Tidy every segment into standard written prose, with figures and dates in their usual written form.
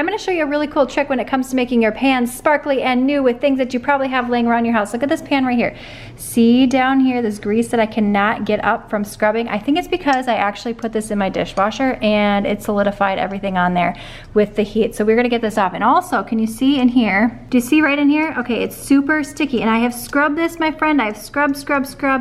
I'm gonna show you a really cool trick when it comes to making your pans sparkly and new with things that you probably have laying around your house. Look at this pan right here. See down here this grease that I cannot get up from scrubbing? I think it's because I actually put this in my dishwasher and it solidified everything on there with the heat. So we're gonna get this off. And also, can you see in here? Do you see right in here? Okay, it's super sticky. And I have scrubbed this, my friend. I've scrubbed.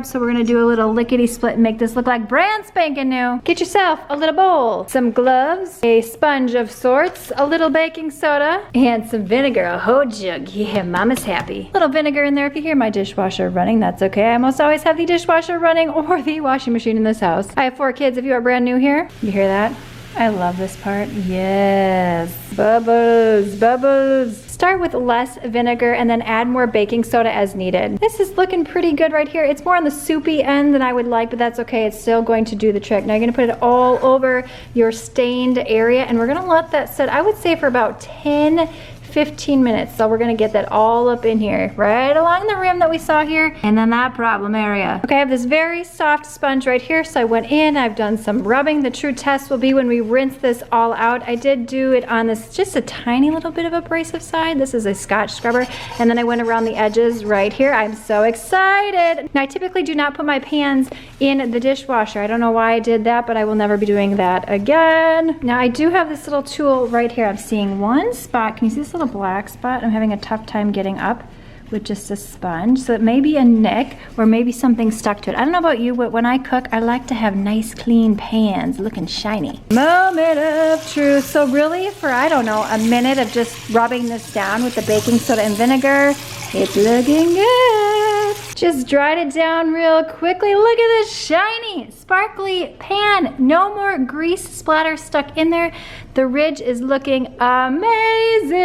So we're gonna do a little lickety split and make this look like brand spanking new. Get yourself a little bowl, some gloves, a sponge of sorts, a little baking soda, and some vinegar, a whole jug. Yeah, mama's happy. Little vinegar in there. If you hear my dishwasher running, that's okay. I almost always have the dishwasher running or the washing machine in this house. I have 4 kids. If you are brand new here, you hear that? I love this part. Yes. Bubbles, bubbles. Start with less vinegar and then add more baking soda as needed. This is looking pretty good right here. It's more on the soupy end than I would like, but that's okay. It's still going to do the trick. Now you're gonna put it all over your stained area and we're gonna let that sit, I would say, for about 10-15 minutes. So we're gonna get that all up in here, right along the rim that we saw here, and then that problem area. Okay, I have this very soft sponge right here, so I went in, I've done some rubbing. The true test will be when we rinse this all out. I did do it on this, just a tiny little bit of abrasive side. This is a Scotch scrubber, and then I went around the edges right here. I'm so excited. Now I typically do not put my pans in the dishwasher. I don't know why I did that, but I will never be doing that again. Now I do have this little tool right here. I'm seeing one spot. Can you see this little black spot? I'm having a tough time getting up with just a sponge. So it may be a nick or maybe something stuck to it. I don't know about you, but when I cook, I like to have nice clean pans looking shiny. Moment of truth. So really for, I don't know, a minute of just rubbing this down with the baking soda and vinegar, it's looking good. Just dried it down real quickly. Look at this shiny, sparkly pan. No more grease splatter stuck in there. The ridge is looking amazing.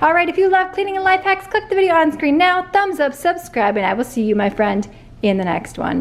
All right, if you love cleaning and life hacks, click the video on screen now, thumbs up, subscribe, and I will see you, my friend, in the next one.